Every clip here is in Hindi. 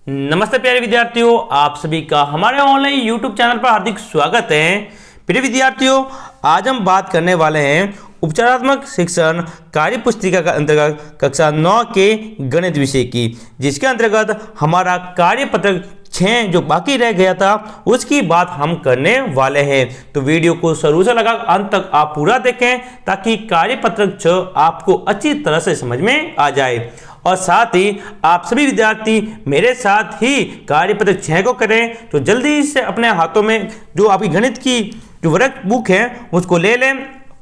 नमस्ते प्यारे विद्यार्थियों, आप सभी का हमारे ऑनलाइन यूट्यूब चैनल पर हार्दिक स्वागत है। प्रिय विद्यार्थियों, आज हम बात करने वाले हैं उपचारात्मक शिक्षण कार्य पुस्तिका का अंतर्गत कक्षा 9 के गणित विषय की, जिसके अंतर्गत हमारा कार्य पत्रक 6 जो बाकी रह गया था उसकी बात हम करने वाले हैं। तो वीडियो को शुरू से लगा अंत तक आप पूरा देखें ताकि कार्य पत्रक 6 आपको अच्छी तरह से समझ में आ जाए और साथ ही आप सभी विद्यार्थी मेरे साथ ही कार्यपत्रक 6 को करें। तो जल्दी से अपने हाथों में जो आपकी गणित की जो वर्क बुक है उसको ले लें।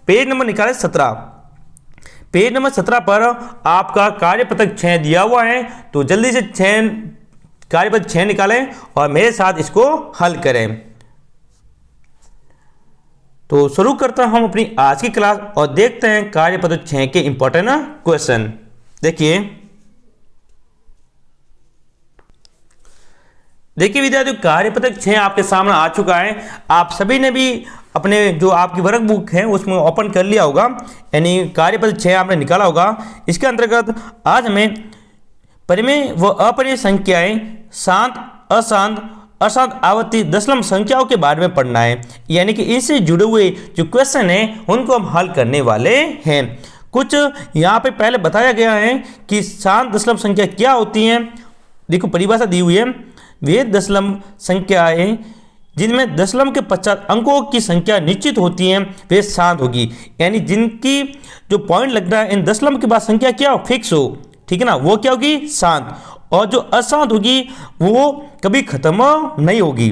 पेज नंबर निकालें 17। पेज नंबर 17 पर आपका कार्यपत्रक 6 दिया हुआ है। तो जल्दी से कार्यपत्रक 6 निकालें और मेरे साथ इसको हल करें। तो शुरू करते हैं हम अपनी आज की क्लास और देखते हैं कार्यपत्रक 6 के इंपॉर्टेंट क्वेश्चन। देखिए विद्यार्थियों, कार्यपत्रक 6 आपके सामने आ चुका है। आप सभी ने भी अपने जो आपकी वर्क बुक है उसमें ओपन कर लिया होगा, यानी कार्यपत्रक 6 आपने निकाला होगा। इसके अंतर्गत आज हमें परिमेय व अपरिमेय संख्याएं, शांत, अशांत, अशांत आवर्ती दशमलव संख्याओं के बारे में पढ़ना है। यानी कि इनसे जुड़े हुए जो क्वेश्चन है उनको हम हल करने वाले हैं। कुछ यहाँ पे पहले बताया गया है कि शांत दशमलव संख्या क्या होती है। देखो परिभाषा दी हुई है, वे दशमलव संख्याएं जिनमें दशमलव के पश्चात अंकों की संख्या निश्चित होती हैं वे शांत होगी। यानी जिनकी जो पॉइंट लगता है इन दशमलव के बाद संख्या क्या हो, फिक्स हो, ठीक है ना, वो क्या होगी, शांत। और जो अशांत होगी वो कभी खत्म नहीं होगी,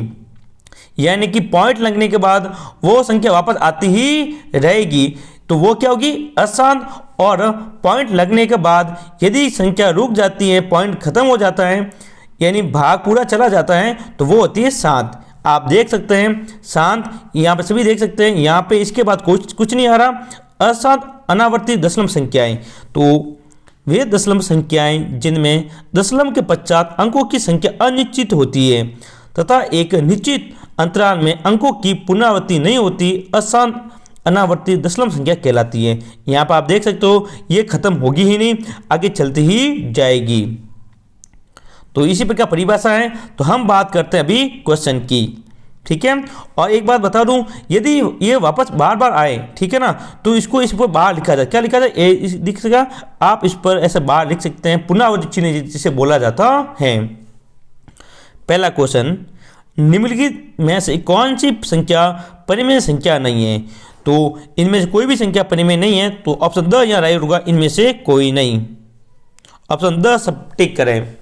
यानी कि पॉइंट लगने के बाद वो संख्या वापस आती ही रहेगी, तो वो क्या होगी, अशांत। और पॉइंट लगने के बाद यदि संख्या रुक जाती है, पॉइंट खत्म हो जाता है, यानी भाग पूरा चला जाता है, तो वो होती है शांत। आप देख सकते हैं शांत, यहाँ पे सभी देख सकते हैं, यहाँ पे इसके बाद कुछ नहीं आ रहा। अशांत अनावर्ती दशमलव संख्याएं, तो वे दशमलव संख्याएं जिनमें दशमलव के पश्चात अंकों की संख्या अनिश्चित होती है तथा एक निश्चित अंतराल में अंकों की पुनरावृत्ति नहीं होती, अशांत अनावर्ती दशमलव संख्या कहलाती है। यहाँ पर आप देख सकते हो ये खत्म होगी ही नहीं, आगे चलती ही जाएगी। तो इसी प्रकार परिभाषा है। तो हम बात करते हैं अभी क्वेश्चन की, ठीक है। और एक बात बता दूं, यदि ये वापस बार बार आए, ठीक है ना, तो इसको इस पर बाहर लिखा जाए। क्या लिखा जाए, लिख सका आप इस पर ऐसे बाहर लिख सकते हैं, पुनरावृत्ति चिन्ह जिसे बोला जाता है। पहला क्वेश्चन, निम्नलिखित में से कौन सी संख्या परिमेय संख्या नहीं है। तो इनमें से कोई भी संख्या परिमेय नहीं है, तो ऑप्शन द यहाँ राइट होगा, इनमें से कोई नहीं। ऑप्शन द सब टिक करें।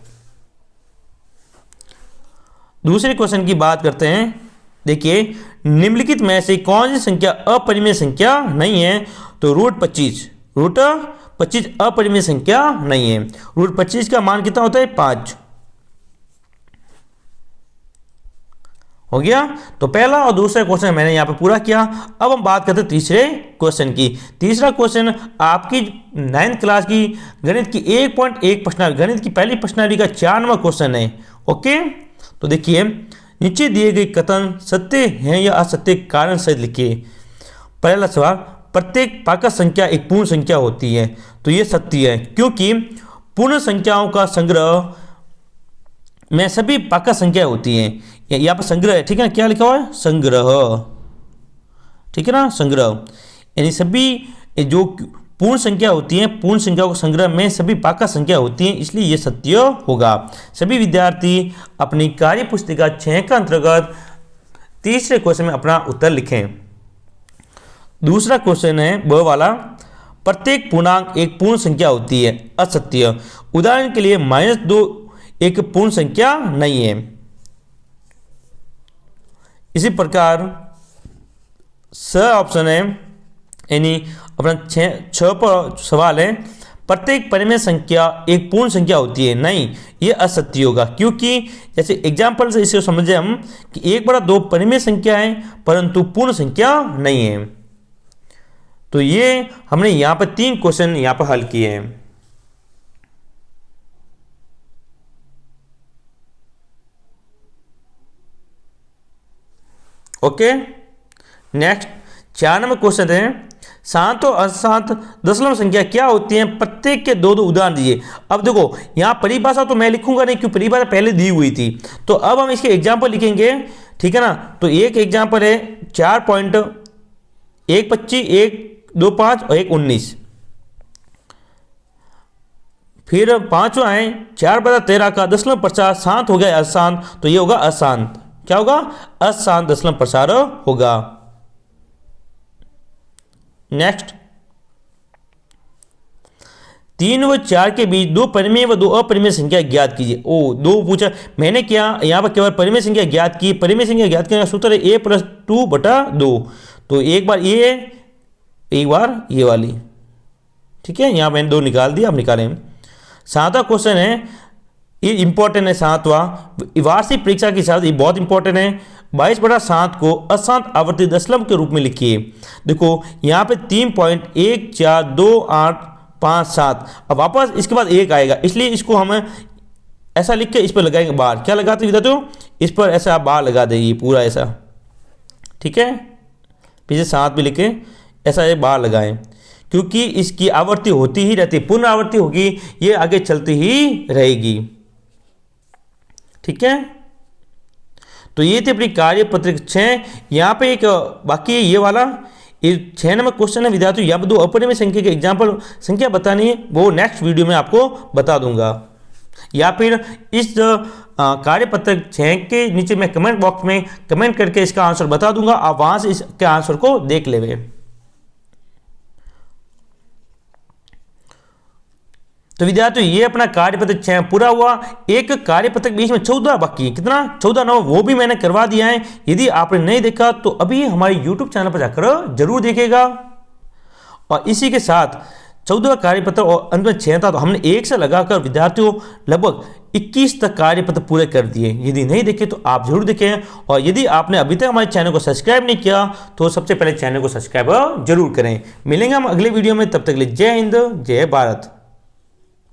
दूसरे क्वेश्चन की बात करते हैं। देखिए, निम्नलिखित में से कौन सी संख्या अपरिमेय संख्या नहीं है। तो रूट 25 अपरिमेय संख्या नहीं है। रूट 25 का मान कितना होता है, 5 हो गया। तो पहला और दूसरा क्वेश्चन मैंने यहाँ पे पूरा किया। अब हम बात करते हैं तीसरे क्वेश्चन की। तीसरा क्वेश्चन आपकी 9th क्लास की गणित की 1.1 प्रश्नावली, गणित की पहली प्रश्नावली का 4 नंबर क्वेश्चन है। ओके, तो देखिए, नीचे दिए गए कथन सत्य हैं या असत्य, कारण सहित लिखिए। पहला सवाल, प्रत्येक पाकक संख्या एक पूर्ण संख्या होती है। तो ये सत्य है, क्योंकि पूर्ण संख्याओं का संग्रह में सभी पाकक संख्या होती हैं। यहाँ पर संग्रह है, ठीक है ना, क्या लिखा हुआ है, संग्रह, ठीक है ना, संग्रह, यानी सभी जो पूर्ण संख्या होती है, पूर्ण संख्या को संग्रह में सभी पाकक संख्या होती है, इसलिए यह सत्य होगा। सभी विद्यार्थी अपनी कार्य पुस्तिका 6 का अंतर्गत तीसरे क्वेश्चन में अपना उत्तर लिखें। दूसरा क्वेश्चन है ब वाला, प्रत्येक पूर्णांक एक पूर्ण संख्या होती है, असत्य। उदाहरण के लिए -2 एक पूर्ण संख्या नहीं है। इसी प्रकार स ऑप्शन है, यानी अपना 6 पर सवाल है, प्रत्येक परिमेय संख्या एक पूर्ण संख्या होती है, नहीं, ये असत्य होगा। क्योंकि जैसे एग्जाम्पल से इसे समझे हम कि 1/2 परिमेय संख्या है परंतु पूर्ण संख्या नहीं है। तो ये हमने यहाँ पर 3 क्वेश्चन यहाँ पर हल किए हैं। ओके, नेक्स्ट 4 नंबर क्वेश्चन है, शांत और अशांत दशमलव संख्या क्या होती हैं, प्रत्येक के दो दो उदाहरण दीजिए। अब देखो यहाँ परिभाषा तो मैं लिखूंगा नहीं, क्योंकि परिभाषा पहले दी हुई थी। तो अब हम इसके एग्जाम्पल लिखेंगे, ठीक है ना। तो एक एग्जाम्पल है 4.125, 125 और 119। फिर पांचवा है 4/13 का दशमलव प्रसार शांत हो गया अशांत, तो ये होगा अशांत। क्या होगा? अशांत दशमलव प्रसार होगा। नेक्स्ट 3 व 4 के बीच दो परिमेय व दो अपरिमेय संख्या ज्ञात कीजिए। ओ दो पूछा मैंने, क्या यहाँ पर केवल परिमेय संख्या ज्ञात की। परिमेय संख्या ज्ञात करने का सूत्र है a+2/2। तो एक बार ये, एक बार ये वाली, ठीक है। यहाँ मैंने 2 निकाल दिया, अब निकालें। 7वां क्वेश्चन है, ये इंपॉर्टेंट है। 7वां वार्षिक परीक्षा के हिसाब से ये बहुत इंपॉर्टेंट है। 22/7 को अशांत आवर्ती दशमलव के रूप में लिखिए। देखो यहाँ पे 3.1428557। अब वापस इसके बाद 1 आएगा, इसलिए इसको हम ऐसा लिख के इस पर लगाएंगे बार। क्या लगाते विद्यार्थियों? इस पर ऐसा आप बार लगा देंगे पूरा ऐसा, ठीक है। पीछे 7 भी लिखे, ऐसा एक बार लगाएं, क्योंकि इसकी आवृत्ति होती ही रहती है, पुनरावृत्ति होगी, ये आगे चलती ही रहेगी, ठीक है। तो ये थी अपनी कार्यपत्र 6। यहाँ पे एक बाकी ये वाला, ये 6 नंबर क्वेश्चन है विद्यार्थियों। यहाँ पर दो अपरिमेय संख्या के एग्जाम्पल संख्या बतानी है, वो नेक्स्ट वीडियो में आपको बता दूंगा। या फिर इस कार्यपत्र 6 के नीचे मैं कमेंट बॉक्स में कमेंट करके इसका आंसर बता दूंगा, आप वहां से इसके आंसर को देख लेंगे। तो विद्यार्थियों ये अपना कार्यपत्र 6 पूरा हुआ। एक कार्यपत्र बीच में 14 बाकी है। कितना? 14 नंबर, वो भी मैंने करवा दिया है। यदि आपने नहीं देखा तो अभी हमारे YouTube चैनल पर जाकर जरूर देखिएगा। और इसी के साथ 14 कार्यपत्र और अंत में 6 था, तो हमने 1 से लगाकर विद्यार्थियों लगभग 21 तक कार्यपत्र पूरे कर दिए। यदि नहीं देखे तो आप जरूर देखें। और यदि आपने अभी तक हमारे चैनल को सब्सक्राइब नहीं किया तो सबसे पहले चैनल को सब्सक्राइब जरूर करें। मिलेंगे हम अगले वीडियो में, तब तक के लिए जय हिंद, जय भारत।